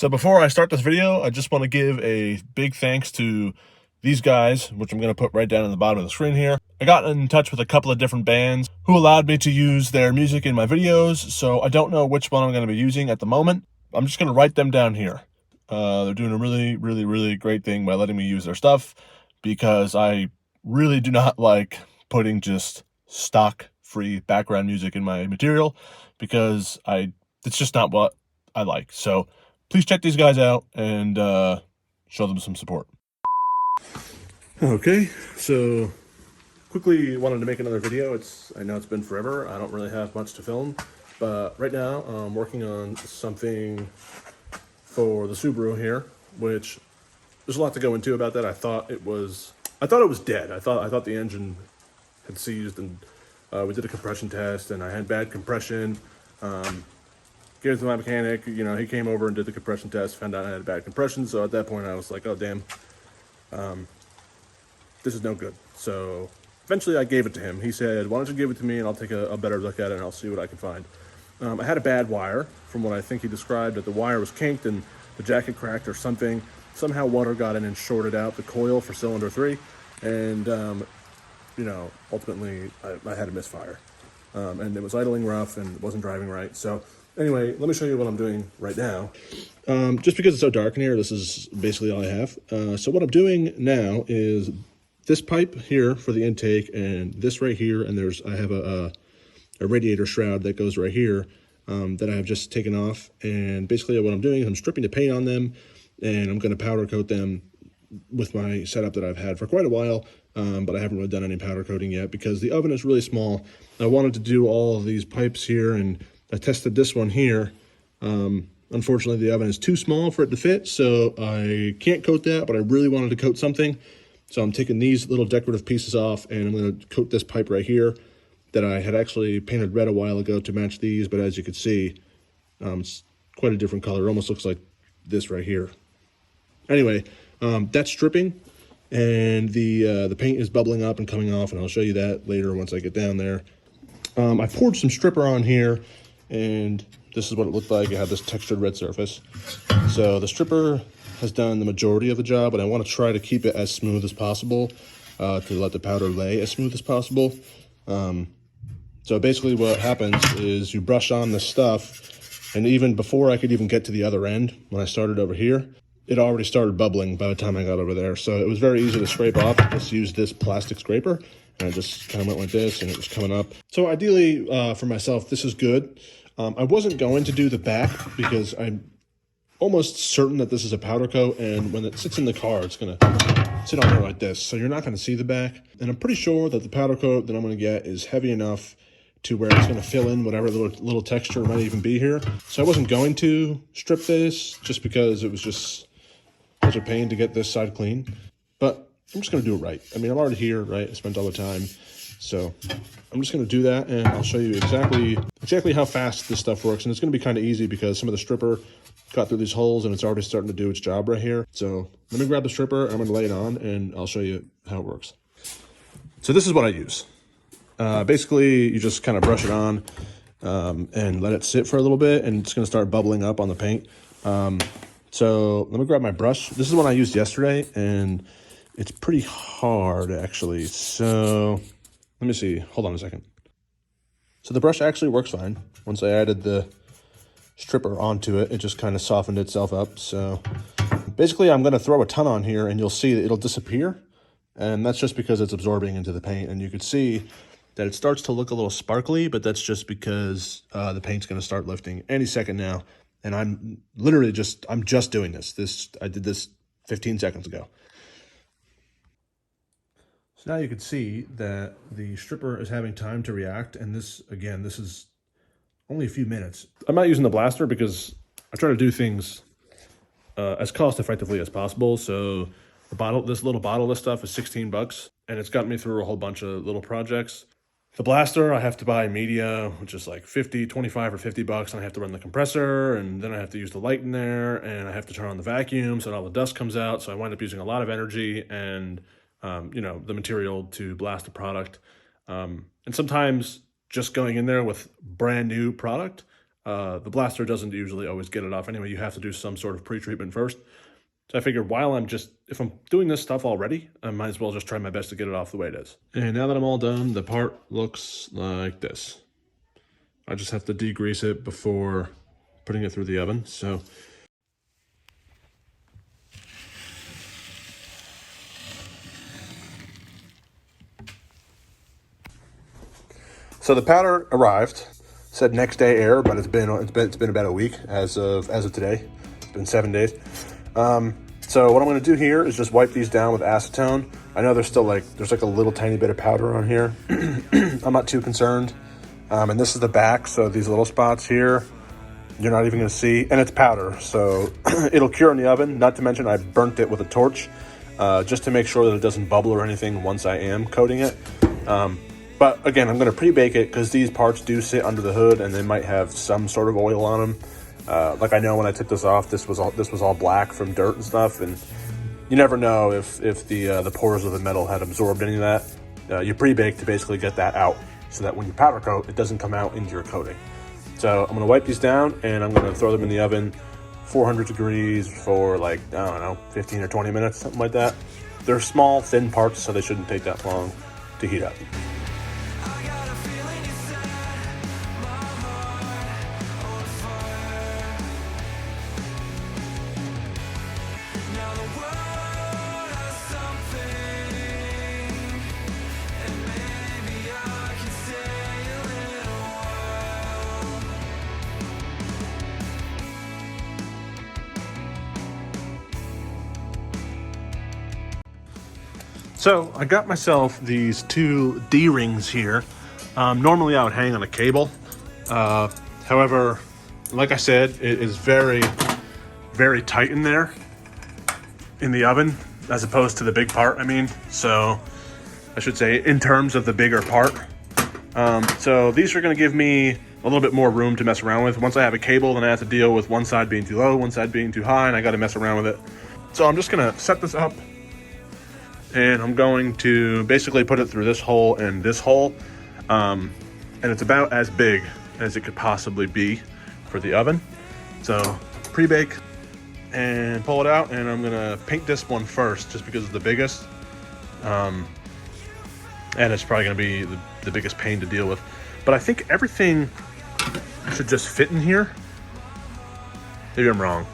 So before I start this video, I just want to give a big thanks to these guys, which I'm going to put right down in the bottom of the screen here. I got in touch with a couple of different bands who allowed me to use their music in my videos, so I don't know which one I'm going to be using at the moment. I'm just going to write them down here. They're doing a really great thing by letting me use their stuff, because I really do not like putting just stock free background music in my material, because it's just not what I like. So please check these guys out and show them some support. Okay, so quickly wanted to make another video. I know it's been forever. I don't really have much to film, but right now I'm working on something for the Subaru here, which there's a lot to go into about that. I thought it was dead. I thought the engine had seized, and we did a compression test, and I had bad compression. Gave it to my mechanic. You know, he came over and did the compression test, found out I had bad compression. So at that point, I was like, oh damn, this is no good. So eventually, I gave it to him. He said, why don't you give it to me, and I'll take a better look at it, and I'll see what I can find. I had a bad wire, from what I think he described, that the wire was kinked and the jacket cracked or something. Somehow water got in and shorted out the coil for cylinder 3, and you know, ultimately I had a misfire, and it was idling rough and wasn't driving right. So anyway, let me show you what I'm doing right now. Just because it's so dark in here, this is basically all I have. So what I'm doing now is this pipe here for the intake, and this right here, and I have a radiator shroud that goes right here, that I have just taken off. And basically what I'm doing is I'm stripping the paint on them, and I'm going to powder coat them with my setup that I've had for quite a while, but I haven't really done any powder coating yet because the oven is really small. I wanted to do all of these pipes here, and I tested this one here. Unfortunately, the oven is too small for it to fit, so I can't coat that, but I really wanted to coat something. So I'm taking these little decorative pieces off, and I'm going to coat this pipe right here that I had actually painted red a while ago to match these, but as you can see, it's quite a different color. It almost looks like this right here. Anyway, that's stripping, and the paint is bubbling up and coming off, and I'll show you that later once I get down there. I poured some stripper on here, and this is what it looked like. It had this textured red surface. So the stripper has done the majority of the job, but I want to try to keep it as smooth as possible, to let the powder lay as smooth as possible. So basically what happens is you brush on the stuff, and even before I could even get to the other end, when I started over here, it already started bubbling by the time I got over there. So it was very easy to scrape off. I just used this plastic scraper, and I just kind of went like this, and it was coming up. So ideally, for myself, this is good. I wasn't going to do the back because I'm almost certain that this is a powder coat, and when it sits in the car, it's going to sit on there like this. So you're not going to see the back. And I'm pretty sure that the powder coat that I'm going to get is heavy enough to where it's going to fill in whatever little texture might even be here. So I wasn't going to strip this just because it was just such a pain to get this side clean. But I'm just going to do it right. I mean, I'm already here, right? I spent all the time. So I'm just going to do that, and I'll show you exactly how fast this stuff works. And it's going to be kind of easy because some of the stripper got through these holes, and it's already starting to do its job right here. So let me grab the stripper, I'm going to lay it on, and I'll show you how it works. So this is what I use. Basically, you just kind of brush it on and let it sit for a little bit, and it's going to start bubbling up on the paint. So let me grab my brush. This is one I used yesterday, and it's pretty hard, actually. So let me see. Hold on a second. So the brush actually works fine. Once I added the stripper onto it, it just kind of softened itself up. So basically, I'm going to throw a ton on here, and you'll see that it'll disappear. And that's just because it's absorbing into the paint. And you can see that it starts to look a little sparkly, but that's just because the paint's going to start lifting any second now. And I'm just doing this. I did this 15 seconds ago. So now you can see that the stripper is having time to react. And this is only a few minutes. I'm not using the blaster because I try to do things as cost effectively as possible. So this little bottle of stuff is 16 bucks, and it's gotten me through a whole bunch of little projects. The blaster, I have to buy media, which is like 25 or 50 bucks, and I have to run the compressor, and then I have to use the light in there, and I have to turn on the vacuum so that all the dust comes out. So I wind up using a lot of energy and, you know, the material to blast the product. And sometimes just going in there with brand new product The blaster doesn't usually always get it off anyway. You have to do some sort of pre-treatment first. So I figured if I'm doing this stuff already, I might as well just try my best to get it off the way it is. And now that I'm all done, the part looks like this. I just have to degrease it before putting it through the oven. So the powder arrived. Said next day air, but it's been about a week as of today. It's been 7 days. So what I'm going to do here is just wipe these down with acetone. I know there's like a little tiny bit of powder on here. I'm not too concerned. And this is the back, so these little spots here, you're not even going to see, and it's powder, so it'll cure in the oven. Not to mention I burnt it with a torch just to make sure that it doesn't bubble or anything once I am coating it. But again, I'm going to pre-bake it because these parts do sit under the hood and they might have some sort of oil on them. Like I know when I took this off, this was all black from dirt and stuff, and you never know if the pores of the metal had absorbed any of that. You pre-bake to basically get that out, so that when you powder coat, it doesn't come out into your coating. So I'm going to wipe these down and I'm going to throw them in the oven, 400 degrees for like, I don't know, 15 or 20 minutes, something like that. They're small, thin parts, so they shouldn't take that long to heat up. So I got myself these two D-rings here. Normally I would hang on a cable. However, like I said, it is very, very tight in there in the oven as opposed to the big part, So I should say in terms of the bigger part. So these are going to give me a little bit more room to mess around with. Once I have a cable, then I have to deal with one side being too low, one side being too high, and I got to mess around with it. So I'm just going to set this up. And I'm going to basically put it through this hole and this hole. And it's about as big as it could possibly be for the oven. So pre-bake and pull it out. And I'm gonna paint this one first just because it's the biggest. And it's probably gonna be the biggest pain to deal with. But I think everything should just fit in here. Maybe I'm wrong.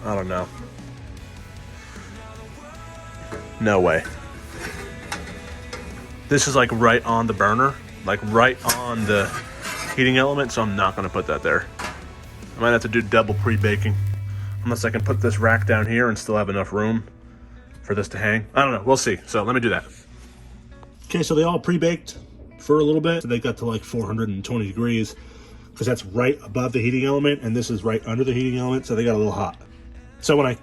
I don't know. No way. This is like right on the burner, like right on the heating element, so I'm not going to put that there. I might have to do double pre-baking, unless I can put this rack down here and still have enough room for this to hang. I don't know, we'll see. So let me do that. Okay, so they all pre-baked for a little bit. So they got to like 420 degrees because that's right above the heating element, and this is right under the heating element, so they got a little hot. So when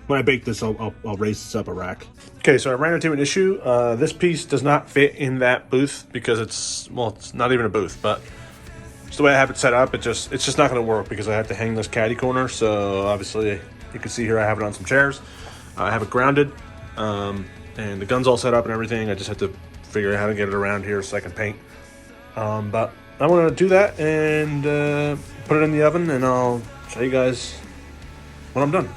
I bake this, I'll raise this up a rack. Okay, so I ran into an issue. This piece does not fit in that booth because it's not even a booth, but just the way I have it set up, it's just not going to work because I have to hang this caddy corner. So obviously, you can see here I have it on some chairs. I have it grounded, and the gun's all set up and everything. I just have to figure out how to get it around here so I can paint. But I'm going to do that and put it in the oven, and I'll show you guys when I'm done.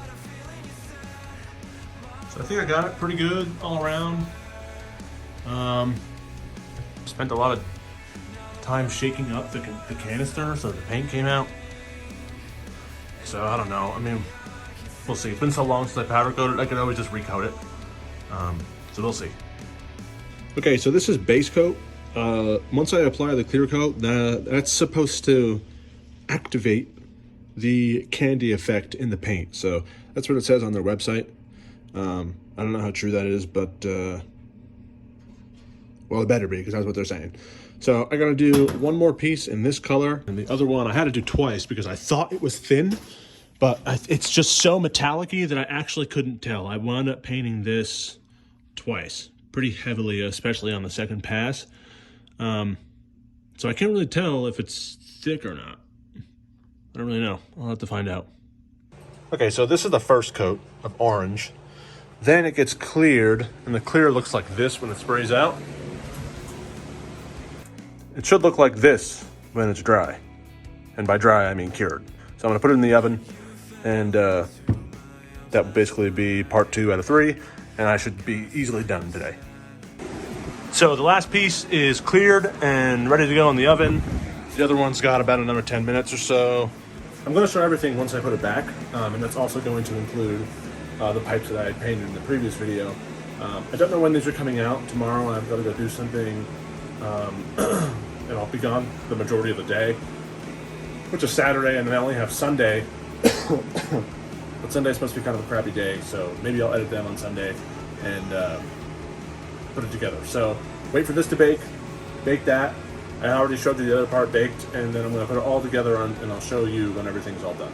I think I got it pretty good all around. Spent a lot of time shaking up the canister so the paint came out. So I don't know. We'll see. It's been so long since I powder coated, I could always just recoat it. So we'll see. Okay, so this is base coat. Once I apply the clear coat, that's supposed to activate the candy effect in the paint. So that's what it says on their website. I don't know how true that is, but well, it better be because that's what they're saying. So I gotta do one more piece in this color, and the other one I had to do twice because I thought it was thin, but it's just so metallic-y that I actually couldn't tell. I wound up painting this twice, pretty heavily, especially on the second pass. So I can't really tell if it's thick or not. I don't really know. I'll have to find out. Okay, so this is the first coat of orange. Then it gets cleared, and the clear looks like this when it sprays out. It should look like this when it's dry. And by dry, I mean cured. So I'm gonna put it in the oven, and that will basically be part 2 out of 3, and I should be easily done today. So the last piece is cleared and ready to go in the oven. The other one's got about another 10 minutes or so. I'm gonna show everything once I put it back, and that's also going to include the pipes that I had painted in the previous video. I don't know when these are coming out. Tomorrow I've got to go do something, and I'll be gone the majority of the day, which is Saturday, and then I only have Sunday. But Sunday's supposed to be kind of a crappy day, so maybe I'll edit them on Sunday and put it together. So wait for this to bake that. I already showed you the other part baked, and then I'm going to put it all together and I'll show you when everything's all done.